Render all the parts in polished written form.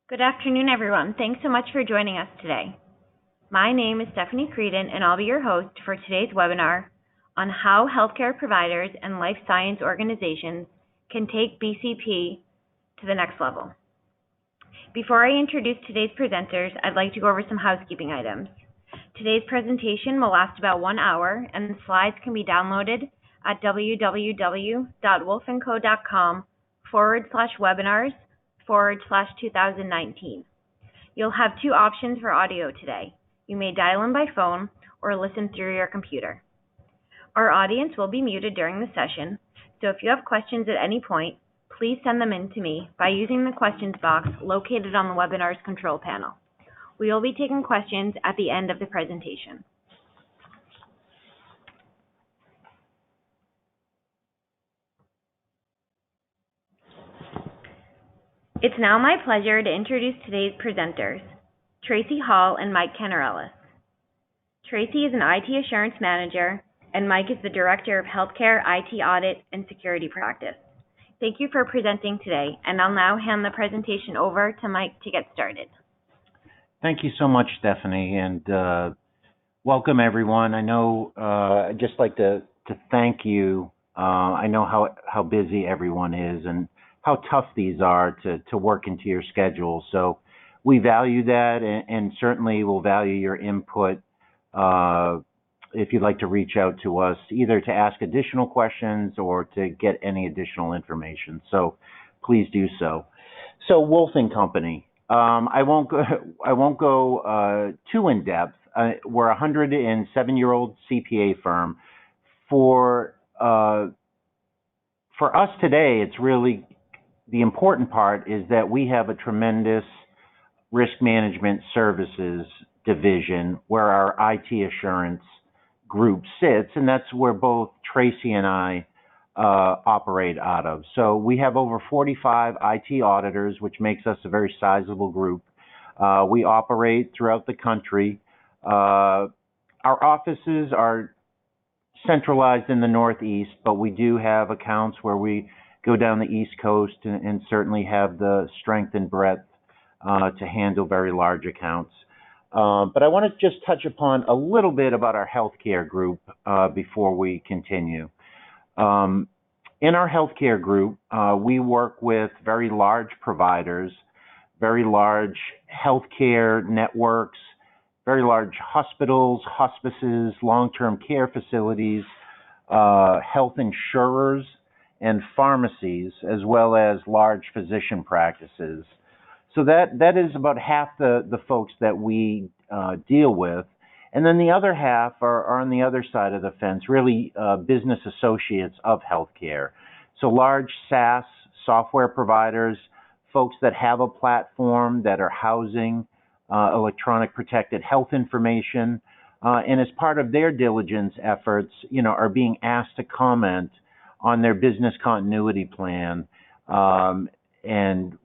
Good afternoon, everyone. Thanks so much for joining us today. My name is Stephanie Creedon, and I'll be your host for today's webinar on how healthcare providers and life science organizations can take BCP to the next level. Before I introduce today's presenters, I'd like to go over some housekeeping items. Today's presentation will last about 1 hour, and the slides can be downloaded at www.wolfandco.com/webinars/2019. You'll have two options for audio today. You may dial in by phone or listen through your computer. Our audience will be muted during the session, so if you have questions at any point, please send them in to me by using the questions box located on the webinar's control panel. We will be taking questions at the end of the presentation. It's now my pleasure to introduce today's presenters, Tracy Hall and Mike Canarellis. Tracy is an IT assurance manager, and Mike is the director of healthcare IT audit and security practice. Thank you for presenting today, and I'll now hand the presentation over to Mike to get started. Thank you so much, Stephanie, and welcome everyone. I know I'd just like to thank you. I know how busy everyone is and how tough these are to work into your schedule. So we value that, and certainly will value your input if you'd like to reach out to us, either to ask additional questions or to get any additional information. So please do so. So Wolf & Company. I won't go too in depth. We're a 107-year-old CPA firm. For us today, it's really the important part is that we have a tremendous risk management services division where our IT assurance group sits, and that's where both Tracy and I operate out of. So we have over 45 IT auditors, which makes us a very sizable group. We operate throughout the country. Our offices are centralized in the Northeast, but we do have accounts where we go down the East Coast and certainly have the strength and breadth to handle very large accounts. But I want to just touch upon a little bit about our healthcare group before we continue. In our healthcare group, we work with very large providers, very large healthcare networks, very large hospitals, hospices, long-term care facilities, health insurers, and pharmacies, as well as large physician practices. So that is about half the folks that we deal with. And then the other half are on the other side of the fence, really business associates of healthcare. So large SaaS software providers, folks that have a platform that are housing electronic protected health information, and as part of their diligence efforts, are being asked to comment on their business continuity plan, and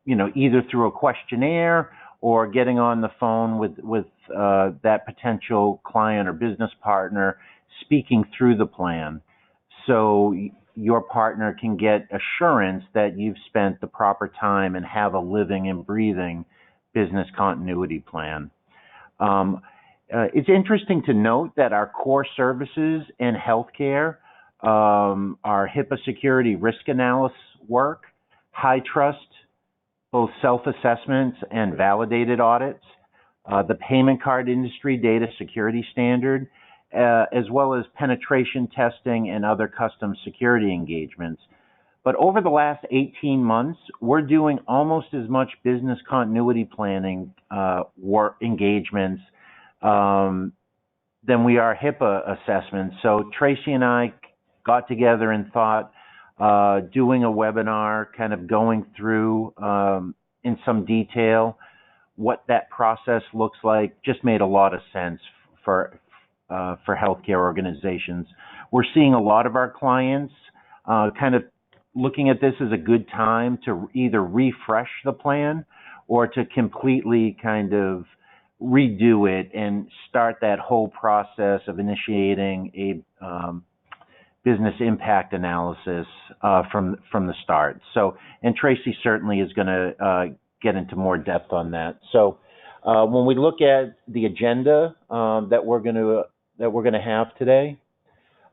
either through a questionnaire or getting on the phone with that potential client or business partner, speaking through the plan, so your partner can get assurance that you've spent the proper time and have a living and breathing business continuity plan. It's interesting to note that our core services in healthcare are HIPAA security risk analysis work, high trust, both self-assessments and validated audits, the payment card industry data security standard, as well as penetration testing and other custom security engagements. But over the last 18 months, we're doing almost as much business continuity planning work engagements than we are HIPAA assessments. So Tracy and I got together and thought doing a webinar, kind of going through in some detail what that process looks like, just made a lot of sense for healthcare organizations. We're seeing a lot of our clients kind of looking at this as a good time to either refresh the plan or to completely kind of redo it and start that whole process of initiating a business impact analysis from the start. So, and Tracy certainly is going to get into more depth on that. So when we look at the agenda that we're going to have today,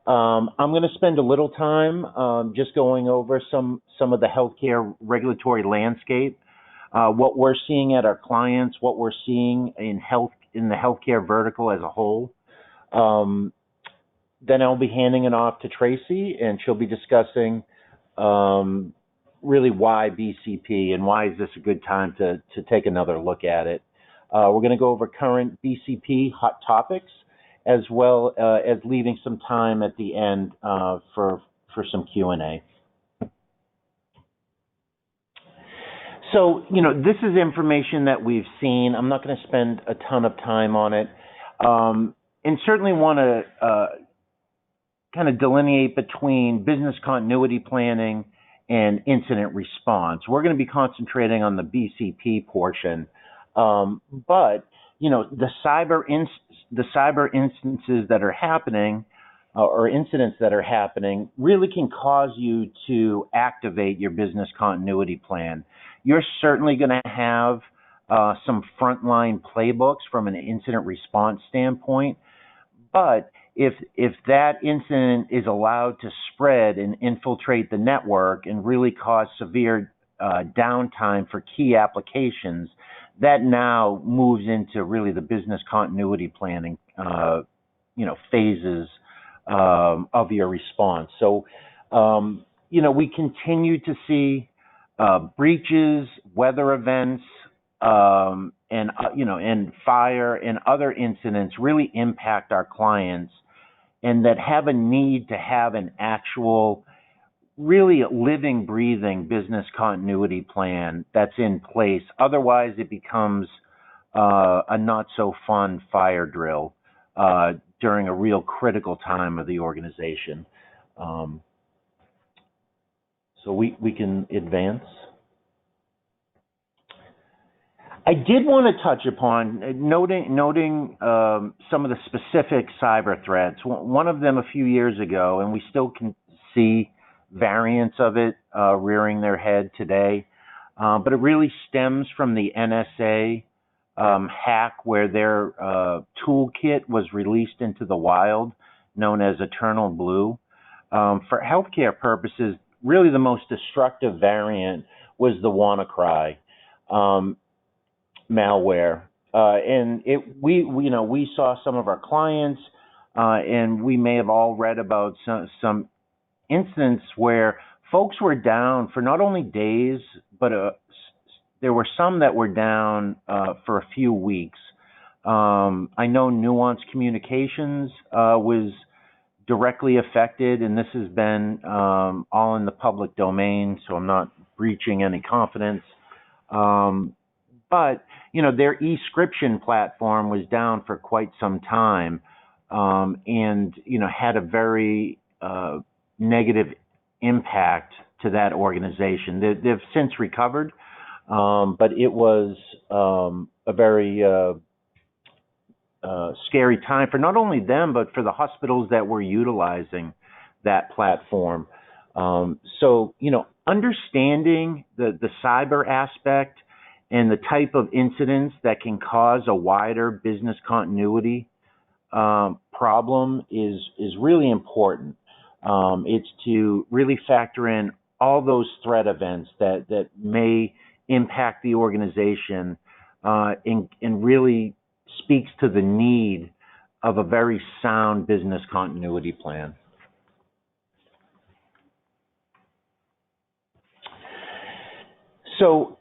I'm going to spend a little time just going over some of the healthcare regulatory landscape, what we're seeing at our clients, what we're seeing in the healthcare vertical as a whole. Then I'll be handing it off to Tracy, and she'll be discussing really why BCP and why is this a good time to take another look at it. We're going to go over current BCP hot topics, as well as leaving some time at the end for some Q&A. So, this is information that we've seen. I'm not going to spend a ton of time on it, and certainly want to kind of delineate between business continuity planning and incident response. We're going to be concentrating on the BCP portion, but the cyber instances that are happening or incidents that are happening really can cause you to activate your business continuity plan. You're certainly going to have some frontline playbooks from an incident response standpoint, but if that incident is allowed to spread and infiltrate the network and really cause severe downtime for key applications, that now moves into really the business continuity planning phases of your response. So we continue to see breaches, weather events, and fire and other incidents really impact our clients, and that have a need to have an actual, really living, breathing business continuity plan that's in place. Otherwise, it becomes a not so fun fire drill during a real critical time of the organization. So we can advance. I did want to touch upon noting some of the specific cyber threats. One of them a few years ago, and we still can see variants of it rearing their head today, but it really stems from the NSA hack, where their toolkit was released into the wild, known as Eternal Blue. For healthcare purposes, really the most destructive variant was the WannaCry malware, and we saw some of our clients, and we may have all read about some incidents where folks were down for not only days, but there were some that were down for a few weeks. I know Nuance Communications was directly affected, and this has been all in the public domain, so I'm not breaching any confidence. But their eScription platform was down for quite some time, and had a very negative impact to that organization. They've since recovered, but it was a very scary time for not only them, but for the hospitals that were utilizing that platform. So understanding the cyber aspect and the type of incidents that can cause a wider business continuity problem is really important. It's to really factor in all those threat events that may impact the organization, and really speaks to the need of a very sound business continuity plan. So,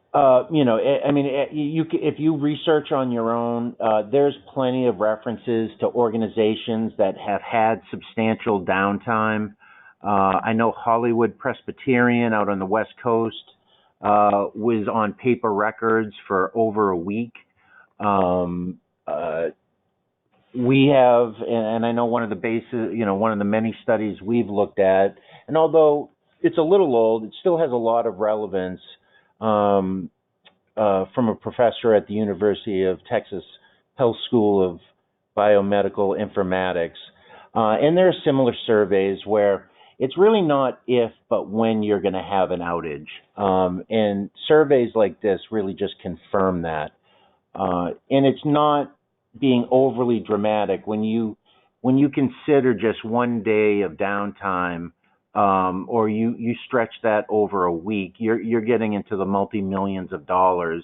if you research on your own, there's plenty of references to organizations that have had substantial downtime. I know Hollywood Presbyterian out on the West Coast was on paper records for over a week. We have, and I know one of the bases, one of the many studies we've looked at, and although it's a little old, it still has a lot of relevance, from a professor at the University of Texas Health School of Biomedical Informatics. And there are similar surveys where, it's really not if, but when you're going to have an outage. And surveys like this really just confirm that. And it's not being overly dramatic when you consider just one day of downtime, or you stretch that over a week, you're getting into the multi-millions of dollars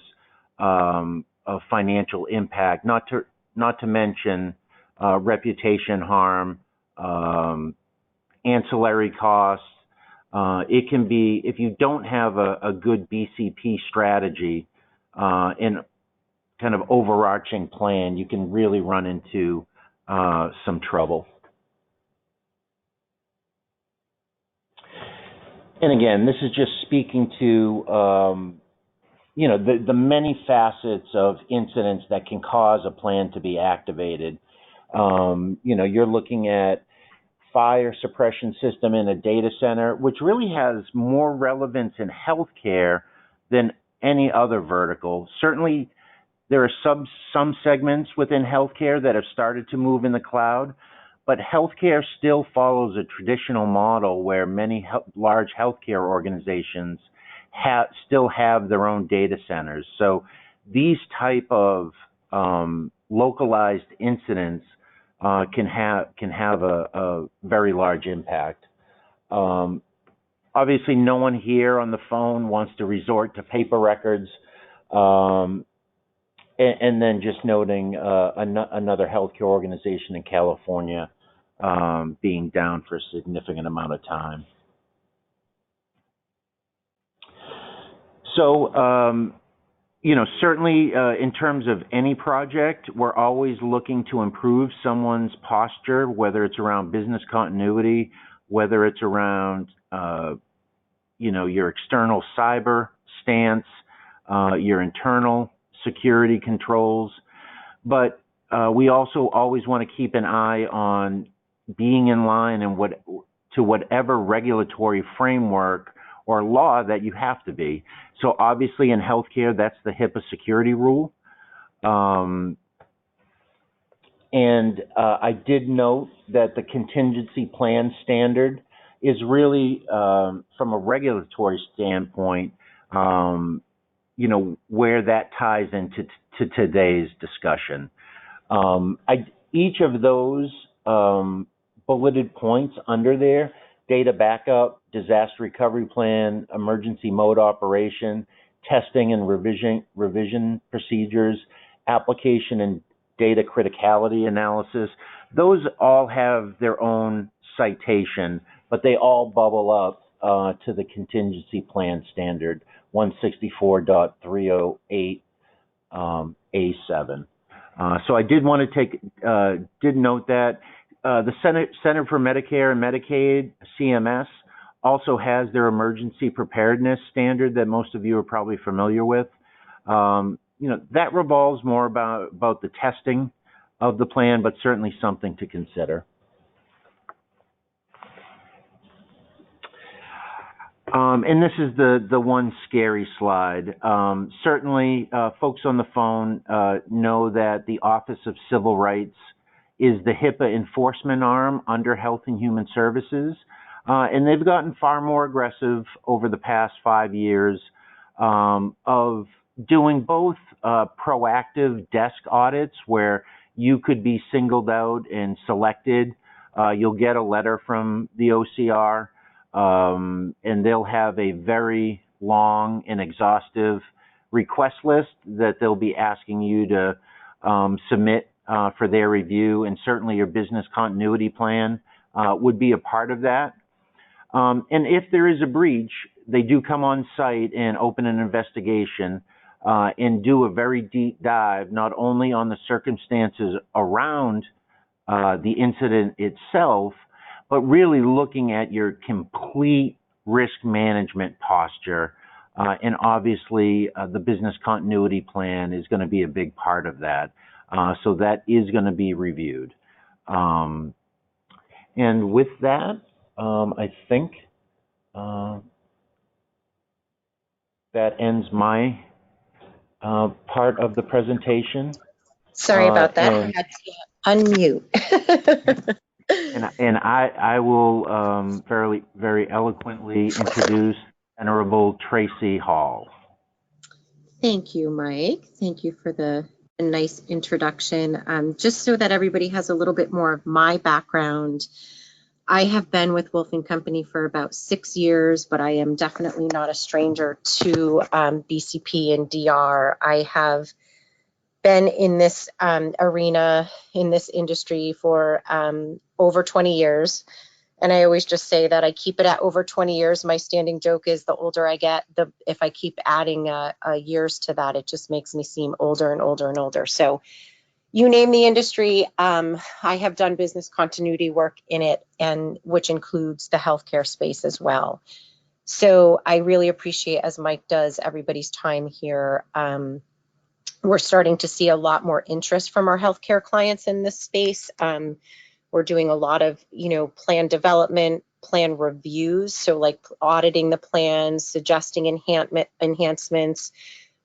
of financial impact. Not to mention reputation harm, ancillary costs. It can be, if you don't have a good BCP strategy and kind of overarching plan, you can really run into some trouble. And again, this is just speaking to the many facets of incidents that can cause a plan to be activated. You're looking at fire suppression system in a data center, which really has more relevance in healthcare than any other vertical. Certainly, there are some segments within healthcare that have started to move in the cloud, but healthcare still follows a traditional model where many large healthcare organizations still have their own data centers. So these type of localized incidents can have a very large impact. Obviously, no one here on the phone wants to resort to paper records. And then just noting another healthcare organization in California being down for a significant amount of time. So, certainly in terms of any project, we're always looking to improve someone's posture, whether it's around business continuity, whether it's around, your external cyber stance, your internal security controls. But we also always want to keep an eye on being in line and to whatever regulatory framework or law that you have to be. So obviously in healthcare, that's the HIPAA security rule. And I did note that the contingency plan standard is really, from a regulatory standpoint, where that ties into today's discussion. Each of those bulleted points under there, data backup, disaster recovery plan, emergency mode operation, testing and revision procedures, application and data criticality analysis, those all have their own citation, but they all bubble up to the contingency plan standard 164.308 A7. So I did want to did note that the Center for Medicare and Medicaid, CMS, also has their emergency preparedness standard that most of you are probably familiar with. That revolves more about the testing of the plan, but certainly something to consider. And this is the one scary slide. Certainly, folks on the phone know that the Office of Civil Rights is the HIPAA enforcement arm under Health and Human Services. And they've gotten far more aggressive over the past 5 years of doing both proactive desk audits where you could be singled out and selected. You'll get a letter from the OCR. And they'll have a very long and exhaustive request list that they'll be asking you to submit for their review, and certainly your business continuity plan would be a part of that. And if there is a breach, they do come on site and open an investigation and do a very deep dive, not only on the circumstances around the incident itself, but really looking at your complete risk management posture. And obviously, the business continuity plan is going to be a big part of that. So that is going to be reviewed. And with that, I think that ends my part of the presentation. Sorry about that. I had to unmute. And I will very eloquently introduce Venerable Tracy Hall. Thank you, Mike. Thank you for the nice introduction. Just so that everybody has a little bit more of my background, I have been with Wolf & Company for about 6 years, but I am definitely not a stranger to BCP and DR. I have been in this arena, in this industry for over 20 years. And I always just say that I keep it at over 20 years. My standing joke is the older I get, if I keep adding years to that, it just makes me seem older and older and older. So you name the industry, I have done business continuity work in it, and which includes the healthcare space as well. So I really appreciate, as Mike does, everybody's time here. We're starting to see a lot more interest from our healthcare clients in this space. We're doing a lot of, plan development, plan reviews. So like auditing the plans, suggesting enhancements.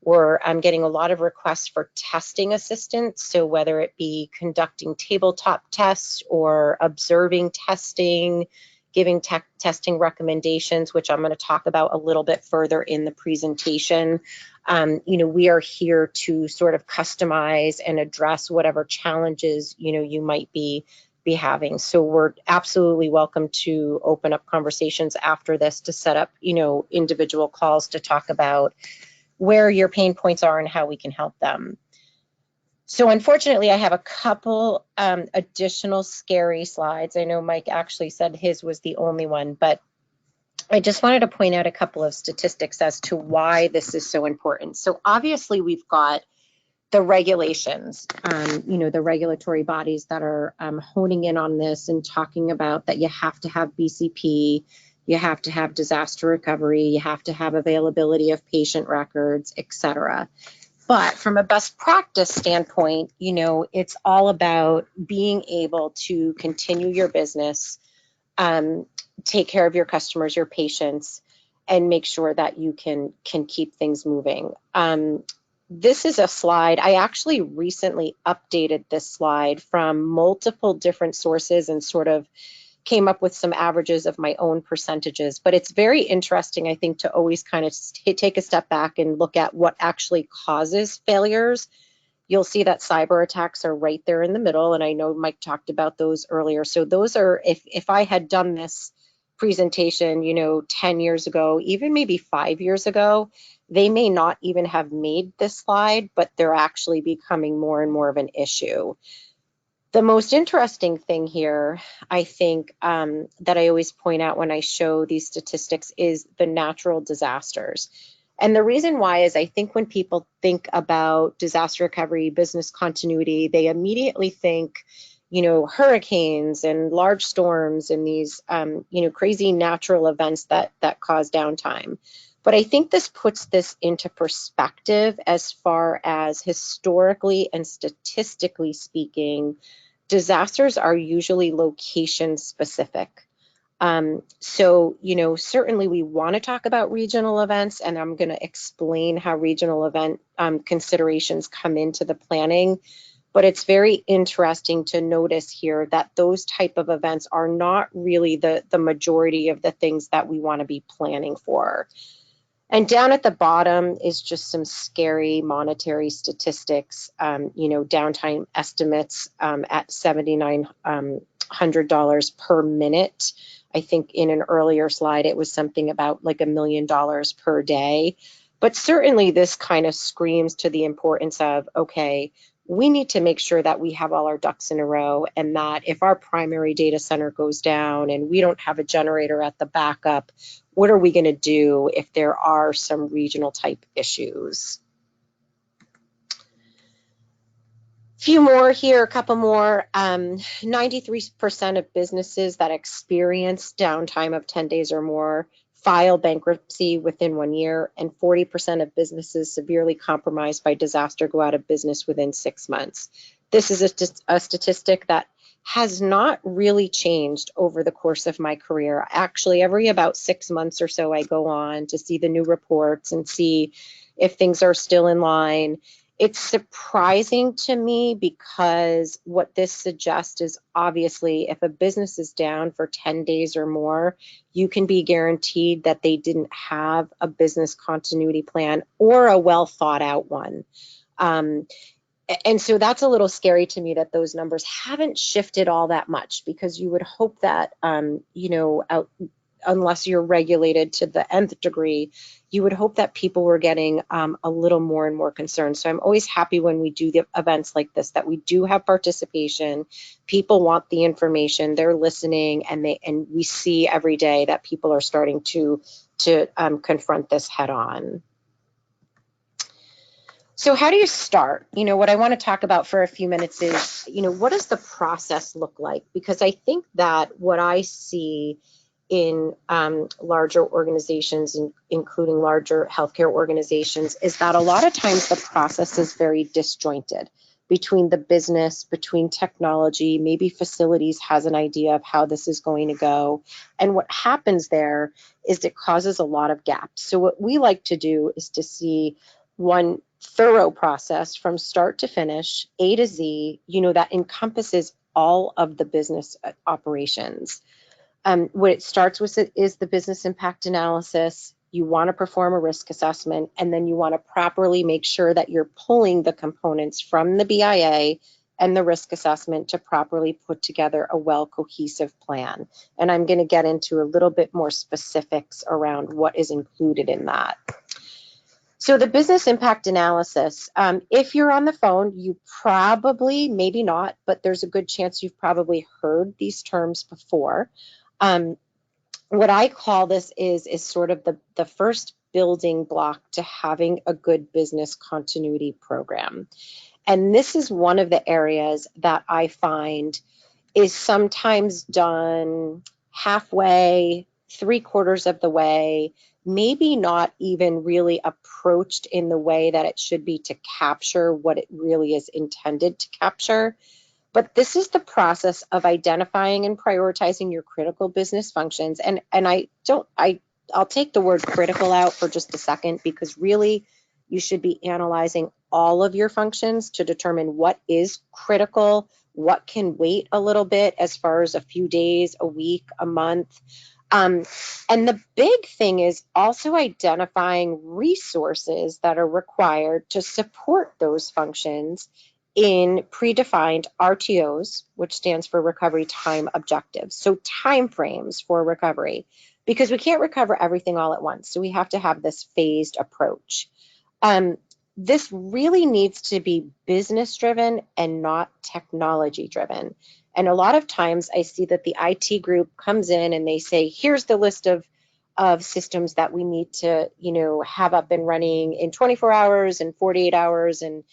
I'm getting a lot of requests for testing assistance. So whether it be conducting tabletop tests or observing testing, giving testing recommendations, which I'm going to talk about a little bit further in the presentation. We are here to sort of customize and address whatever challenges, you might be having. So we're absolutely welcome to open up conversations after this to set up, individual calls to talk about where your pain points are and how we can help them. So unfortunately, I have a couple additional scary slides. I know Mike actually said his was the only one, but I just wanted to point out a couple of statistics as to why this is so important. So obviously we've got the regulations, the regulatory bodies that are honing in on this and talking about that you have to have BCP, you have to have disaster recovery, you have to have availability of patient records, etc. But from a best practice standpoint, it's all about being able to continue your business, take care of your customers, your patients, and make sure that you can keep things moving. This is a slide. I actually recently updated this slide from multiple different sources and sort of came up with some averages of my own percentages. But it's very interesting, I think, to always kind of take a step back and look at what actually causes failures. You'll see that cyber attacks are right there in the middle. And I know Mike talked about those earlier. So those are, if I had done this presentation, 10 years ago, even maybe 5 years ago, they may not even have made this slide, but they're actually becoming more and more of an issue. The most interesting thing here, I think, that I always point out when I show these statistics is the natural disasters. And the reason why is I think when people think about disaster recovery, business continuity, they immediately think, hurricanes and large storms and these, crazy natural events that cause downtime. But I think this puts this into perspective as far as historically and statistically speaking, disasters are usually location specific. So, certainly we want to talk about regional events, and I'm going to explain how regional event considerations come into the planning. But it's very interesting to notice here that those type of events are not really the majority of the things that we want to be planning for. And down at the bottom is just some scary monetary statistics, downtime estimates at $7,900 per minute. I think in an earlier slide, it was something about like $1 million per day. But certainly this kind of screams to the importance of, okay, we need to make sure that we have all our ducks in a row, and that if our primary data center goes down and we don't have a generator at the backup, what are we going to do if there are some regional type issues? A few more here, a couple more. 93% of businesses that experience downtime of 10 days or more file bankruptcy within 1 year, and 40% of businesses severely compromised by disaster go out of business within 6 months. This is a statistic that has not really changed over the course of my career. Actually, every about 6 months or so, I go on to see the new reports and see if things are still in line. It's surprising to me because what this suggests is obviously if a business is down for 10 days or more, you can be guaranteed that they didn't have a business continuity plan or a well thought out one. And so that's a little scary to me that those numbers haven't shifted all that much, because you would hope that, unless you're regulated to the nth degree, you would hope that people were getting a little more and more concerned. So I'm always happy when we do the events like this, that we do have participation. People want the information, they're listening, and we see every day that people are starting to confront this head on. So how do you start? What I want to talk about for a few minutes is, what does the process look like? Because I think that what I see in larger organizations, including larger healthcare organizations, is that a lot of times the process is very disjointed between the business, between technology, maybe facilities has an idea of how this is going to go. And what happens there is it causes a lot of gaps. So what we like to do is to see one thorough process from start to finish, A to Z, that encompasses all of the business operations. What it starts with is the business impact analysis. You want to perform a risk assessment, and then you want to properly make sure that you're pulling the components from the BIA and the risk assessment to properly put together a well cohesive plan. And I'm going to get into a little bit more specifics around what is included in that. So the business impact analysis, if you're on the phone, you probably, maybe not, but there's a good chance you've probably heard these terms before. What I call this is sort of the first building block to having a good business continuity program. And this is one of the areas that I find is sometimes done halfway, 3/4 of the way, maybe not even really approached in the way that it should be to capture what it really is intended to capture. But this is the process of identifying and prioritizing your critical business functions. And I'll take the word critical out for just a second, because really you should be analyzing all of your functions to determine what is critical, what can wait a little bit as far as a few days, a week, a month. And the big thing is also identifying resources that are required to support those functions in predefined RTOs, which stands for recovery time objectives. So timeframes for recovery, because we can't recover everything all at once. So we have to have this phased approach. This really needs to be business driven and not technology driven. And a lot of times I see that the IT group comes in and they say, here's the list of systems that we need to, have up and running in 24 hours and 48 hours. And,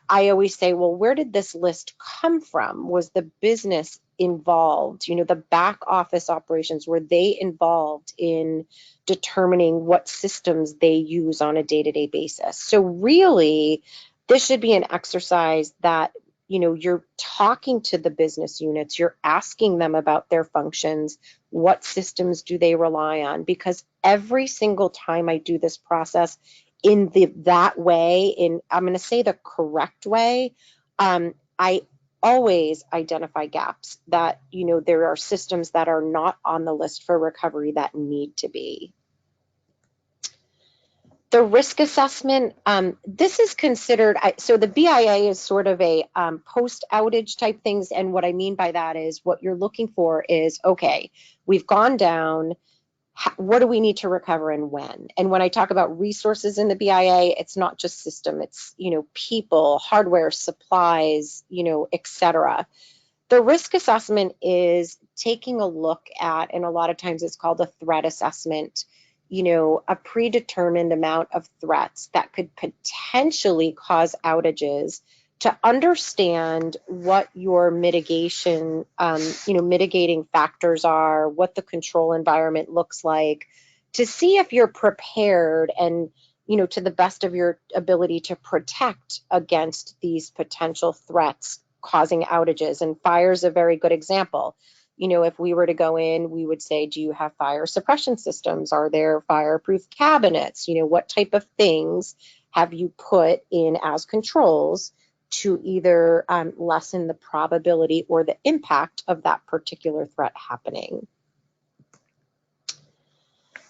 I always say, well, where did this list come from? Was the business involved? The back office operations, were they involved in determining what systems they use on a day-to-day basis? So really, this should be an exercise that, you're talking to the business units, you're asking them about their functions, what systems do they rely on? Because every single time I do this process in that way, I'm going to say the correct way, I always identify gaps that, there are systems that are not on the list for recovery that need to be. The risk assessment, this is considered, so the BIA is sort of a post-outage type things. And what I mean by that is what you're looking for is, okay, we've gone down, what do we need to recover and when? And when I talk about resources in the BIA, it's not just system, it's, people, hardware, supplies, etc. The risk assessment is taking a look at, and a lot of times it's called a threat assessment, a predetermined amount of threats that could potentially cause outages, to understand what your mitigation, mitigating factors are, what the control environment looks like, to see if you're prepared and, to the best of your ability to protect against these potential threats causing outages. And fire is a very good example. If we were to go in, we would say, do you have fire suppression systems? Are there fireproof cabinets? What type of things have you put in as controls to either lessen the probability or the impact of that particular threat happening?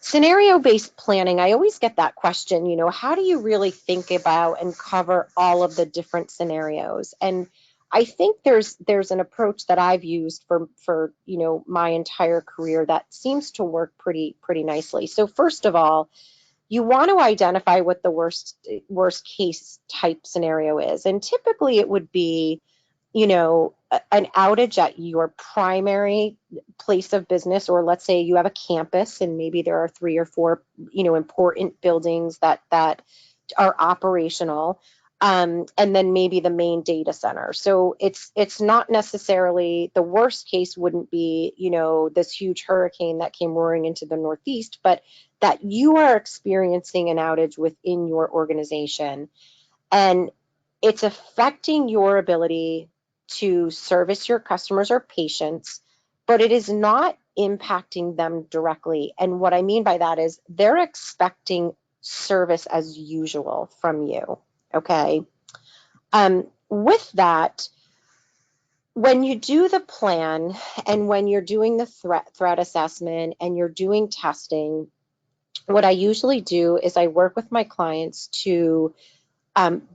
Scenario-based planning, I always get that question, how do you really think about and cover all of the different scenarios? And I think there's an approach that I've used for my entire career that seems to work pretty nicely. So first of all, you want to identify what the worst case type scenario is. And typically it would be, an outage at your primary place of business, or let's say you have a campus and maybe there are 3 or 4, important buildings that are operational, and then maybe the main data center. So it's not necessarily, the worst case wouldn't be, this huge hurricane that came roaring into the Northeast, but that you are experiencing an outage within your organization, and it's affecting your ability to service your customers or patients, but it is not impacting them directly. And what I mean by that is they're expecting service as usual from you, okay? With that, when you do the plan and when you're doing the threat assessment and you're doing testing, what I usually do is I work with my clients to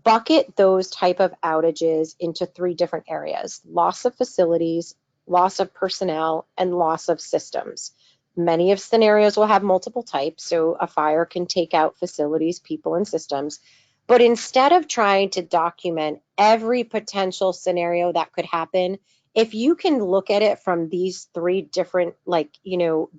bucket those type of outages into 3 different areas: loss of facilities, loss of personnel, and loss of systems. Many of scenarios will have multiple types, so a fire can take out facilities, people, and systems. But instead of trying to document every potential scenario that could happen, if you can look at it from these 3 different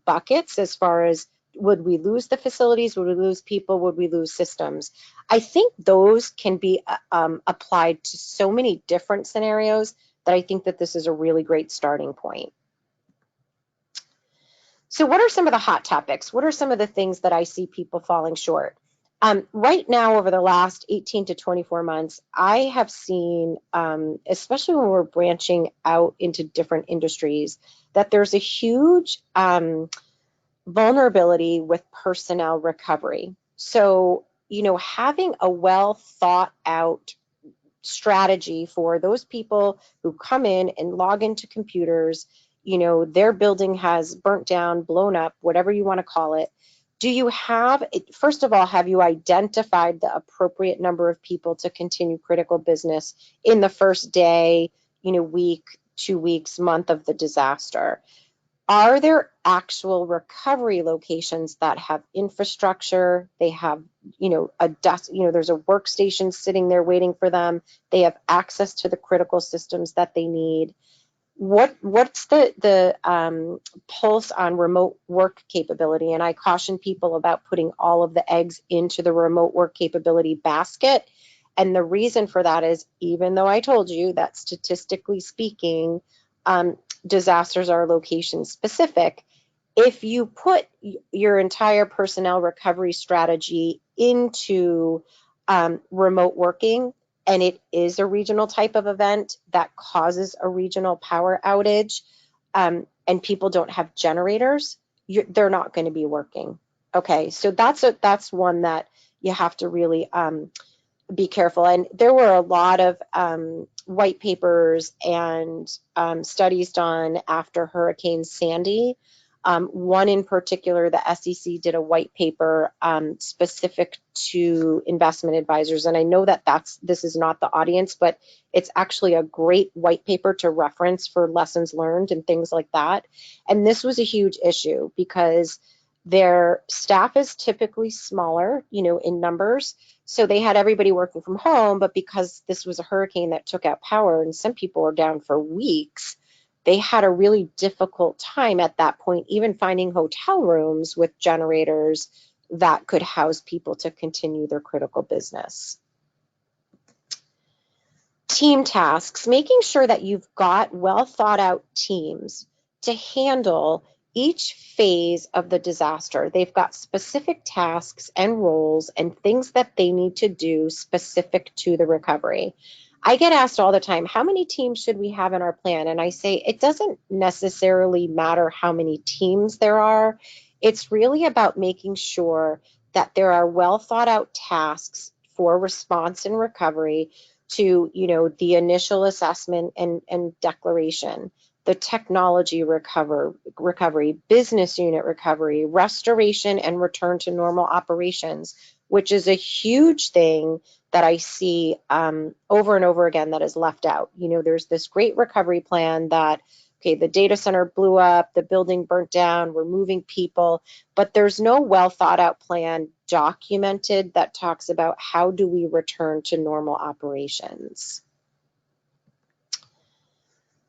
buckets, as far as would we lose the facilities, would we lose people, would we lose systems, I think those can be applied to so many different scenarios that I think that this is a really great starting point. So what are some of the hot topics? What are some of the things that I see people falling short? Right now, over the last 18 to 24 months, I have seen, especially when we're branching out into different industries, that there's a huge vulnerability with personnel recovery. So, having a well thought out strategy for those people who come in and log into computers, their building has burnt down, blown up, whatever you want to call it. Do you have, first of all, have you identified the appropriate number of people to continue critical business in the first day, week, 2 weeks, month of the disaster? Are there actual recovery locations that have infrastructure? They have, there's a workstation sitting there waiting for them. They have access to the critical systems that they need. What's the pulse on remote work capability? And I caution people about putting all of the eggs into the remote work capability basket. And the reason for that is, even though I told you that statistically speaking, disasters are location specific, if you put your entire personnel recovery strategy into remote working, and it is a regional type of event that causes a regional power outage, and people don't have generators, they're not going to be working. Okay, so that's one that you have to really be careful. And there were a lot of white papers and studies done after Hurricane Sandy. One in particular, the SEC did a white paper specific to investment advisors. And I know that this is not the audience, but it's actually a great white paper to reference for lessons learned and things like that. And this was a huge issue because their staff is typically smaller, in numbers. So they had everybody working from home, but because this was a hurricane that took out power and some people were down for weeks, they had a really difficult time at that point, even finding hotel rooms with generators that could house people to continue their critical business. Team tasks, making sure that you've got well thought out teams to handle each phase of the disaster. They've got specific tasks and roles and things that they need to do specific to the recovery. I get asked all the time, how many teams should we have in our plan? And I say, it doesn't necessarily matter how many teams there are. It's really about making sure that there are well thought out tasks for response and recovery to, the initial assessment and declaration, the technology recovery, business unit recovery, restoration and return to normal operations, which is a huge thing that I see over and over again that is left out. There's this great recovery plan that, okay, the data center blew up, the building burnt down, we're moving people, but there's no well thought out plan documented that talks about how do we return to normal operations.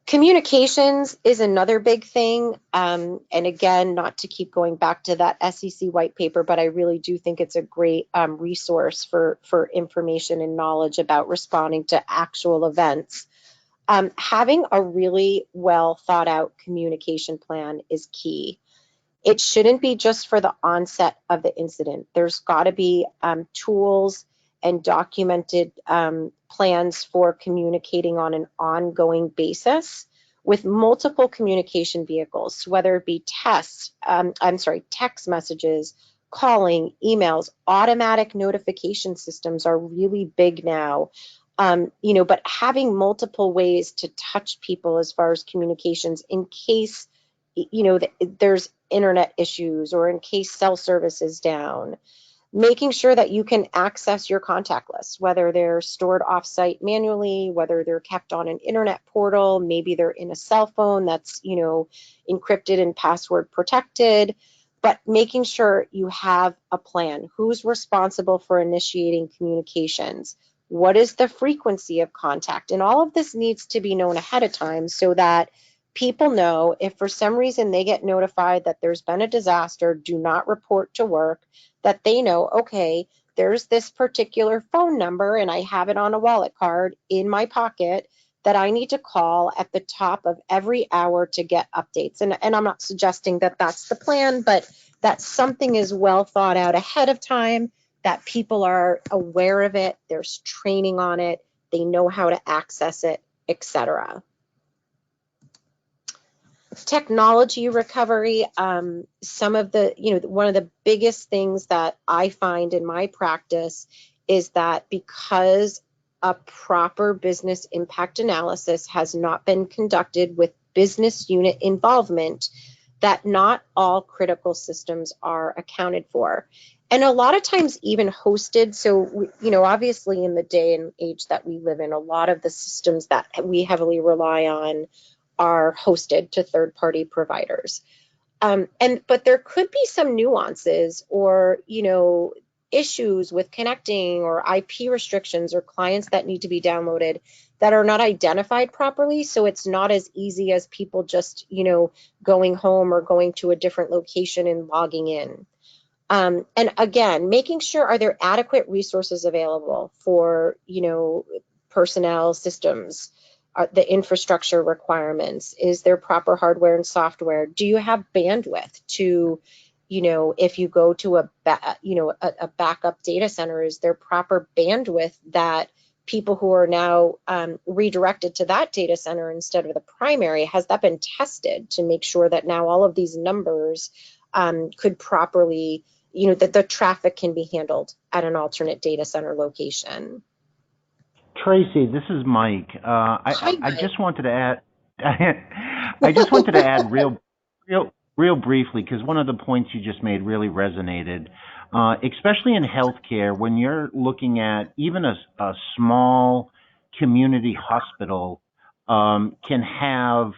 Communications is another big thing. And again, not to keep going back to that SEC white paper, but I really do think it's a great resource for information and knowledge about responding to actual events. Having a really well thought out communication plan is key. It shouldn't be just for the onset of the incident. There's got to be tools and documented plans for communicating on an ongoing basis with multiple communication vehicles, whether it be text messages, calling, emails. Automatic notification systems are really big now. But having multiple ways to touch people as far as communications in case, there's internet issues or in case cell service is down. Making sure that you can access your contact lists, whether they're stored offsite manually, whether they're kept on an internet portal, maybe they're in a cell phone that's, encrypted and password protected, but making sure you have a plan. Who's responsible for initiating communications? What is the frequency of contact? And all of this needs to be known ahead of time so that people know if for some reason they get notified that there's been a disaster, do not report to work, that they know, okay, there's this particular phone number and I have it on a wallet card in my pocket that I need to call at the top of every hour to get updates. And I'm not suggesting that that's the plan, but that something is well thought out ahead of time, that people are aware of it, there's training on it, they know how to access it, etc. Technology recovery, some of the, one of the biggest things that I find in my practice is that because a proper business impact analysis has not been conducted with business unit involvement, that not all critical systems are accounted for. And a lot of times even hosted. So, obviously in the day and age that we live in, a lot of the systems that we heavily rely on are hosted to third-party providers. But there could be some nuances or, issues with connecting or IP restrictions or clients that need to be downloaded that are not identified properly. So it's not as easy as people just, going home or going to a different location and logging in. And again, making sure, are there adequate resources available for, personnel, systems, the infrastructure requirements? Is there proper hardware and software? Do you have bandwidth to, if you go to a backup data center, is there proper bandwidth that people who are now redirected to that data center instead of the primary, has that been tested to make sure that now all of these numbers could properly, that the traffic can be handled at an alternate data center location? Tracy, this is Mike. Hi, I Mike. just wanted to add, I just wanted to add real briefly, because one of the points you just made really resonated, especially in healthcare, when you're looking at even a small community hospital can have,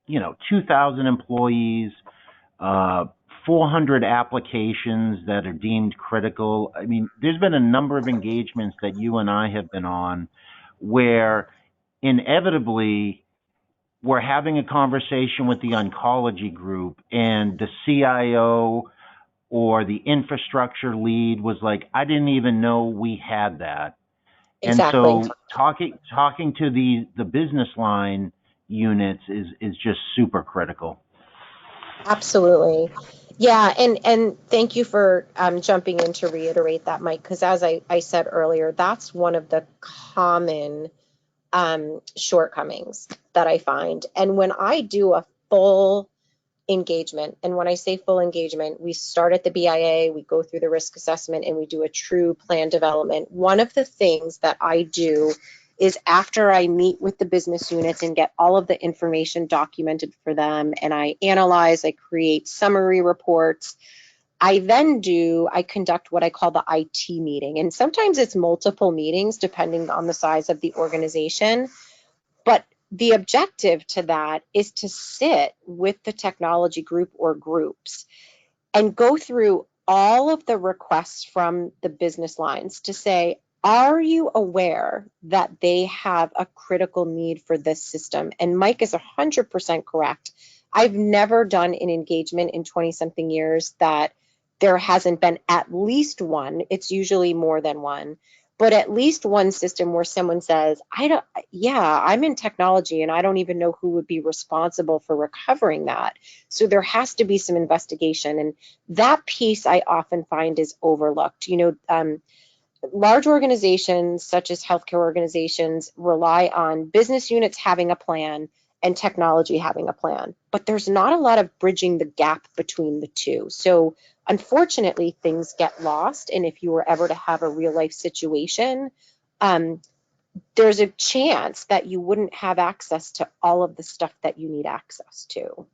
2,000 employees, 400 applications that are deemed critical. I mean, there's been a number of engagements that you and I have been on where inevitably we're having a conversation with the oncology group and the CIO or the infrastructure lead was like, I didn't even know we had that. Exactly. And so talking to the business line units is just super critical. Absolutely. Yeah, and thank you for jumping in to reiterate that, Mike, because as I said earlier, that's one of the common shortcomings that I find. And when I do a full engagement. And when I say full engagement, we start at the BIA, we go through the risk assessment, and we do a true plan development. One of the things that I do is after I meet with the business units and get all of the information documented for them, and I analyze, I create summary reports, I conduct what I call the IT meeting. And sometimes it's multiple meetings depending on the size of the organization. But the objective to that is to sit with the technology group or groups and go through all of the requests from the business lines to say, are you aware that they have a critical need for this system? And Mike is 100% correct. I've never done an engagement in 20-something years that there hasn't been at least one. It's usually more than one, but at least one system where someone says, I'm in technology and I don't even know who would be responsible for recovering that. So there has to be some investigation. And that piece I often find is overlooked. Large organizations such as healthcare organizations rely on business units having a plan and technology having a plan, but there's not a lot of bridging the gap between the two. So unfortunately, things get lost. And if you were ever to have a real life situation, there's a chance that you wouldn't have access to all of the stuff that you need access to.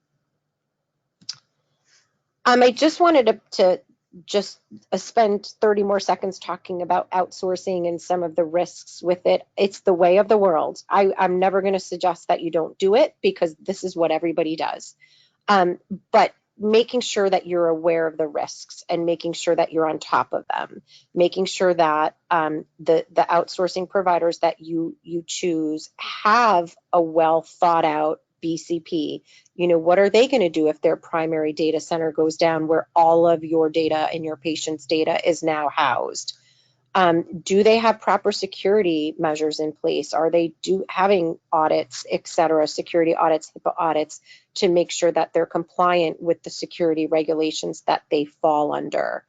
I just wanted to spend 30 more seconds talking about outsourcing and some of the risks with it. It's the way of the world. I'm never going to suggest that you don't do it because this is what everybody does. But making sure that you're aware of the risks and making sure that you're on top of them, making sure that the outsourcing providers that you choose have a well thought out BCP. What are they going to do if their primary data center goes down where all of your data and your patient's data is now housed? Do they have proper security measures in place? Are they having audits, et cetera, security audits, HIPAA audits, to make sure that they're compliant with the security regulations that they fall under?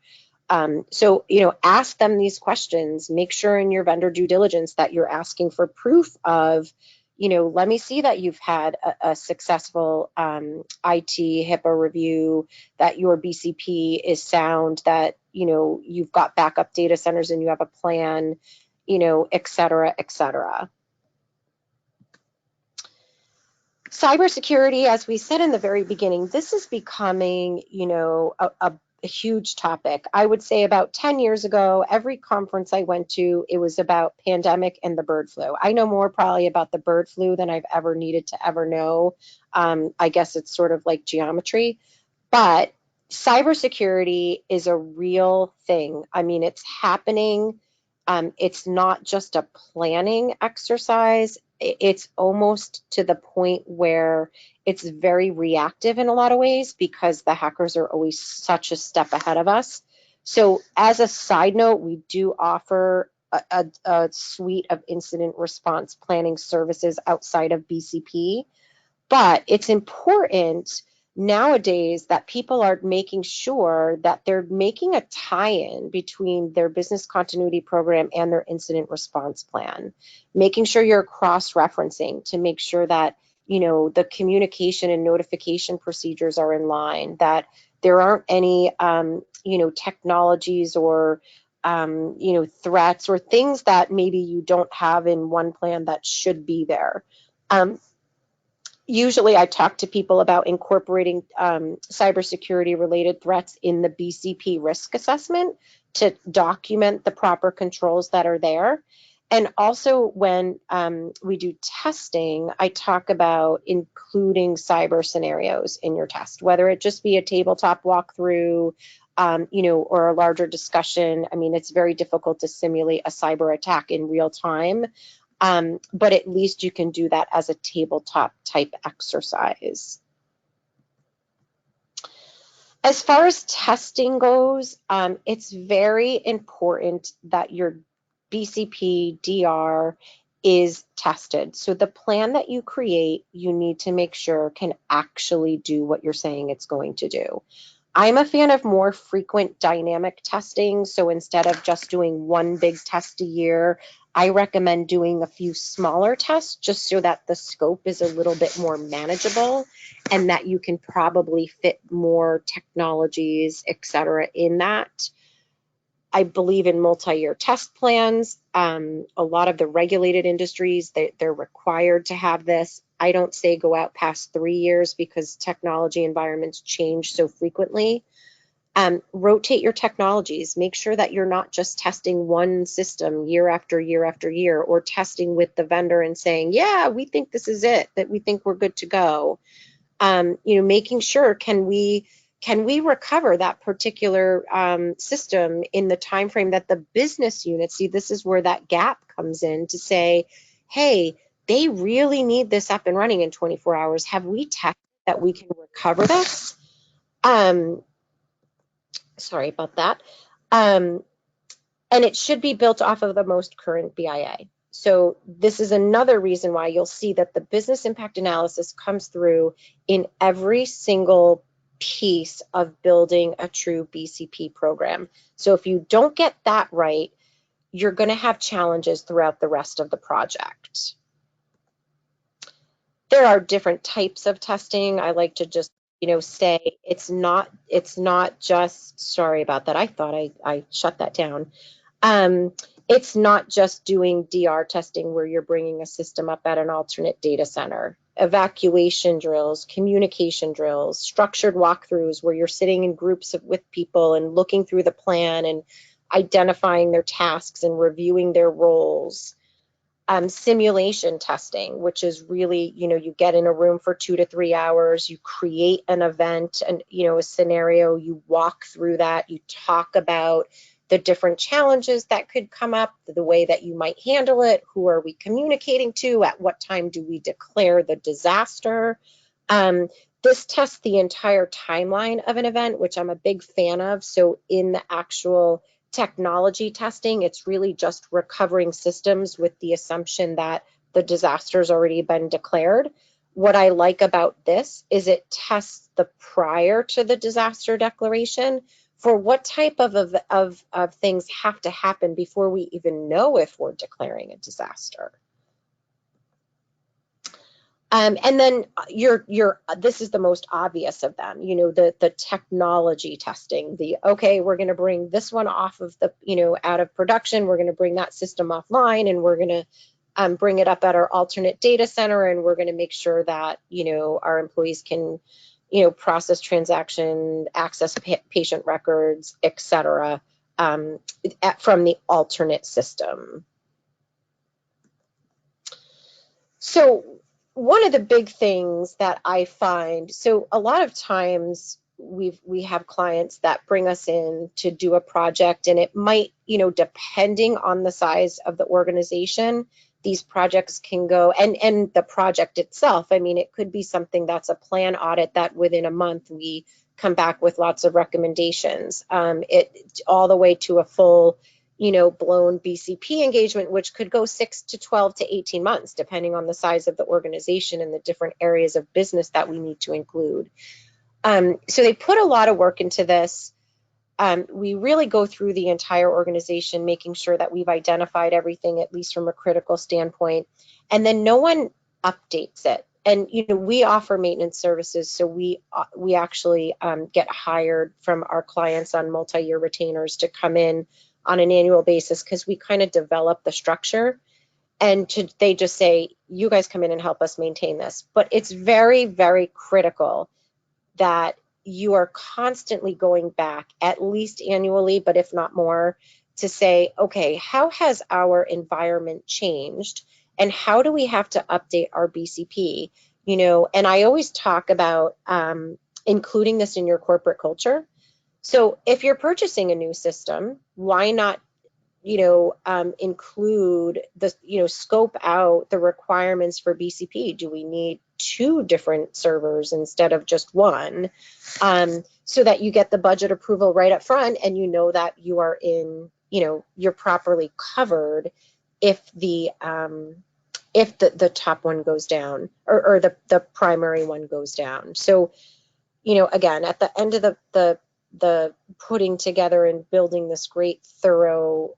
So, ask them these questions. Make sure in your vendor due diligence that you're asking for proof of, let me see that you've had a successful IT HIPAA review, that your BCP is sound, that, you've got backup data centers and you have a plan, et cetera, et cetera. Cybersecurity, as we said in the very beginning, this is becoming, a huge topic. I would say about 10 years ago, every conference I went to, it was about pandemic and the bird flu. I know more probably about the bird flu than I've ever needed to ever know. I guess it's sort of like geometry, but cybersecurity is a real thing. I mean, it's happening. It's not just a planning exercise. It's almost to the point where it's very reactive in a lot of ways because the hackers are always such a step ahead of us. So as a side note, we do offer a suite of incident response planning services outside of BCP, but it's important nowadays that people are making sure that they're making a tie-in between their business continuity program and their incident response plan, making sure you're cross-referencing to make sure that the communication and notification procedures are in line, that there aren't any technologies or threats or things that maybe you don't have in one plan that should be there. Usually I talk to people about incorporating cybersecurity related threats in the BCP risk assessment to document the proper controls that are there. And also when we do testing, I talk about including cyber scenarios in your test, whether it just be a tabletop walkthrough, or a larger discussion. I mean, it's very difficult to simulate a cyber attack in real time. But at least you can do that as a tabletop type exercise. As far as testing goes, it's very important that your BCP DR is tested. So the plan that you create, you need to make sure can actually do what you're saying it's going to do. I'm a fan of more frequent dynamic testing. So instead of just doing one big test a year, I recommend doing a few smaller tests just so that the scope is a little bit more manageable and that you can probably fit more technologies, et cetera, in that. I believe in multi-year test plans. A lot of the regulated industries, they're required to have this. I don't say go out past 3 years because technology environments change so frequently. Rotate your technologies. Make sure that you're not just testing one system year after year after year, or testing with the vendor and saying, yeah, we think this is it, that we think we're good to go. Making sure, can we recover that particular system in the time frame that the business unit, see, this is where that gap comes in, to say, hey, they really need this up and running in 24 hours. Have we tested that we can recover this? Sorry about that. And it should be built off of the most current BIA. So this is another reason why you'll see that the business impact analysis comes through in every single piece of building a true BCP program. So if you don't get that right, you're going to have challenges throughout the rest of the project. There are different types of testing. I like to just say it's not just, sorry about that. I thought I shut that down. It's not just doing DR testing where you're bringing a system up at an alternate data center. Evacuation drills, communication drills, structured walkthroughs where you're sitting in groups with people and looking through the plan and identifying their tasks and reviewing their roles. Simulation testing, which is really, you get in a room for 2 to 3 hours, you create an event and, a scenario, you walk through that, you talk about the different challenges that could come up, the way that you might handle it, who are we communicating to, at what time do we declare the disaster. This tests the entire timeline of an event, which I'm a big fan of. So in the actual technology testing, it's really just recovering systems with the assumption that the disaster's already been declared. What I like about this is it tests the prior to the disaster declaration for what type of things have to happen before we even know if we're declaring a disaster. And then this is the most obvious of them, the technology testing, okay, we're going to bring this one off of the, out of production, we're going to bring that system offline, and we're going to bring it up at our alternate data center, and we're going to make sure that, our employees can, process transaction, access patient records, etc., from the alternate system. So one of the big things that I find, so a lot of times we have clients that bring us in to do a project, and it might, depending on the size of the organization, these projects can go, and the project itself, I mean, it could be something that's a plan audit that within a month we come back with lots of recommendations, all the way to a full, blown BCP engagement, which could go 6 to 12 to 18 months, depending on the size of the organization and the different areas of business that we need to include. So they put a lot of work into this. We really go through the entire organization, making sure that we've identified everything, at least from a critical standpoint, and then no one updates it. And, we offer maintenance services, so we actually get hired from our clients on multi-year retainers to come in on an annual basis, because we kind of develop the structure, and they just say, you guys come in and help us maintain this. But it's very, very critical that you are constantly going back, at least annually, but if not more, to say, okay, how has our environment changed, and how do we have to update our BCP? And I always talk about including this in your corporate culture. So if you're purchasing a new system, why not, include the, scope out the requirements for BCP? Do we need 2 different servers instead of just 1? So that you get the budget approval right up front, and that you are in, you're properly covered if the top one goes down, or the primary one goes down. So, again, at the end of the putting together and building this great thorough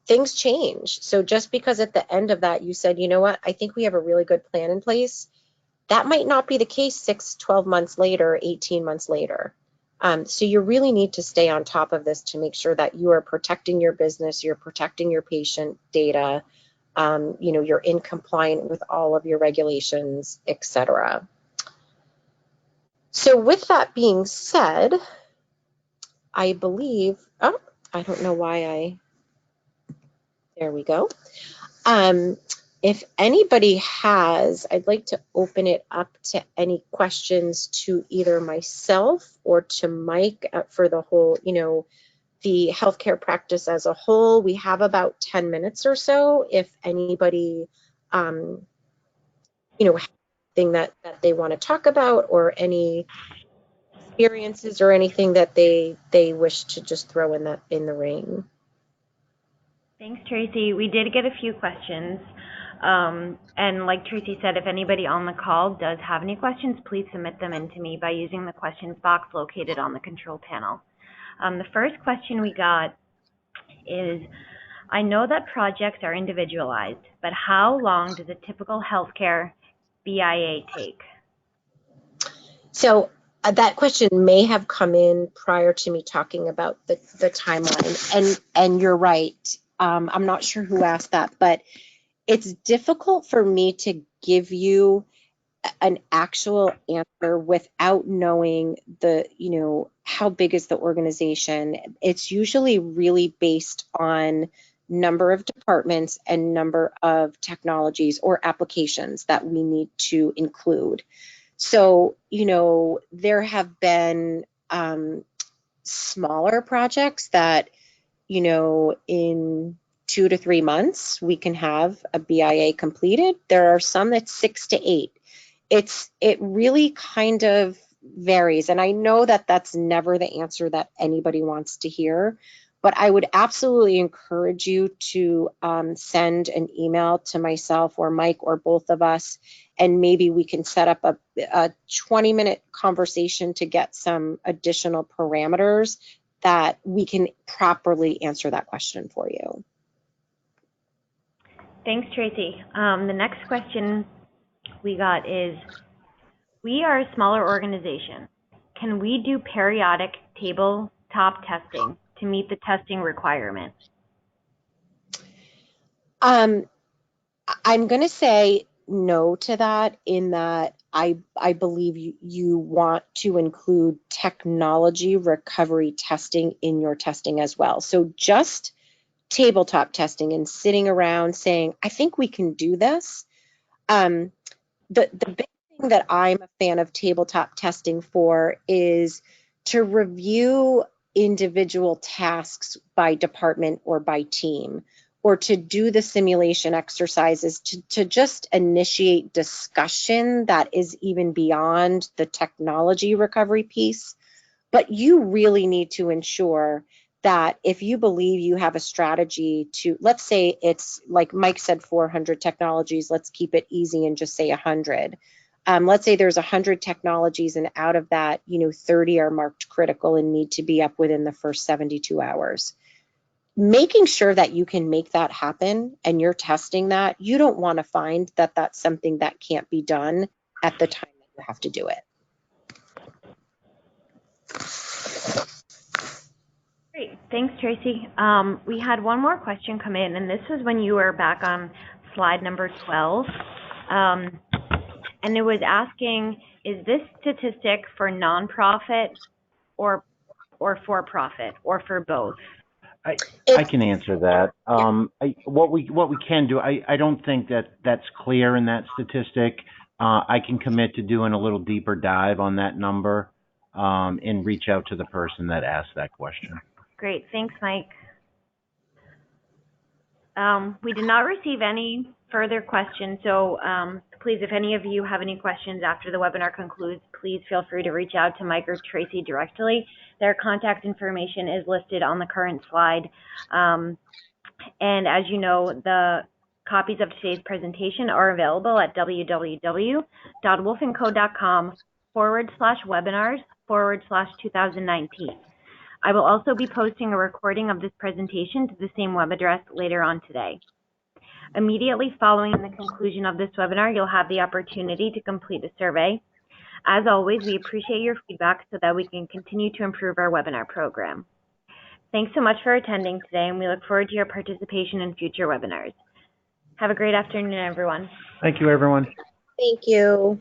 things change. So just because at the end of that you said, you know what, I think we have a really good plan in place, that might not be the case 6, 12 months later, 18 months later. So you really need to stay on top of this to make sure that you are protecting your business, you're protecting your patient data, you're in compliant with all of your regulations, etc. So with that being said, I believe, I don't know why there we go. If anybody has, I'd like to open it up to any questions to either myself or to Mike for the whole, the healthcare practice as a whole. We have about 10 minutes or so. If anybody, has anything that they want to talk about or any experiences or anything that they wish to just throw in the ring. Thanks, Tracy. We did get a few questions. And like Tracy said, if anybody on the call does have any questions, please submit them in to me by using the questions box located on the control panel. The first question we got is, I know that projects are individualized, but how long does a typical healthcare BIA take? So that question may have come in prior to me talking about the timeline, and you're right. I'm not sure who asked that, but it's difficult for me to give you an actual answer without knowing how big is the organization. It's usually really based on number of departments and number of technologies or applications that we need to include. So, there have been smaller projects that, in 2 to 3 months, we can have a BIA completed. There are some that's 6 to 8. It really kind of varies. And I know that that's never the answer that anybody wants to hear, but I would absolutely encourage you to send an email to myself or Mike or both of us, and maybe we can set up a 20-minute conversation to get some additional parameters that we can properly answer that question for you. Thanks, Tracy. The next question we got is, we are a smaller organization. Can we do periodic tabletop testing to meet the testing requirements? I'm going to say no to that, in that I believe you want to include technology recovery testing in your testing as well. So just tabletop testing and sitting around saying, I think we can do this. The big thing that I'm a fan of tabletop testing for is to review individual tasks by department or by team, or to do the simulation exercises to just initiate discussion that is even beyond the technology recovery piece. But you really need to ensure that if you believe you have a strategy to, let's say it's like Mike said, 400 technologies, let's keep it easy and just say 100. Let's say there's 100 technologies, and out of that, 30 are marked critical and need to be up within the first 72 hours. Making sure that you can make that happen and you're testing that, you don't want to find that that's something that can't be done at the time that you have to do it. Great, thanks, Tracy. We had one more question come in, and this was when you were back on slide number 12. And it was asking, is this statistic for nonprofit or for-profit, or for both? I can answer that. What we can do, I don't think that's clear in that statistic. I can commit to doing a little deeper dive on that number and reach out to the person that asked that question. Great, thanks, Mike. We did not receive any further questions, so please, if any of you have any questions after the webinar concludes, please feel free to reach out to Mike or Tracy directly. Their contact information is listed on the current slide. And as you know, the copies of today's presentation are available at www.wolfandco.com/webinars/2019. I will also be posting a recording of this presentation to the same web address later on today. Immediately following the conclusion of this webinar, you'll have the opportunity to complete a survey. As always, we appreciate your feedback so that we can continue to improve our webinar program. Thanks so much for attending today, and we look forward to your participation in future webinars. Have a great afternoon, everyone. Thank you, everyone. Thank you.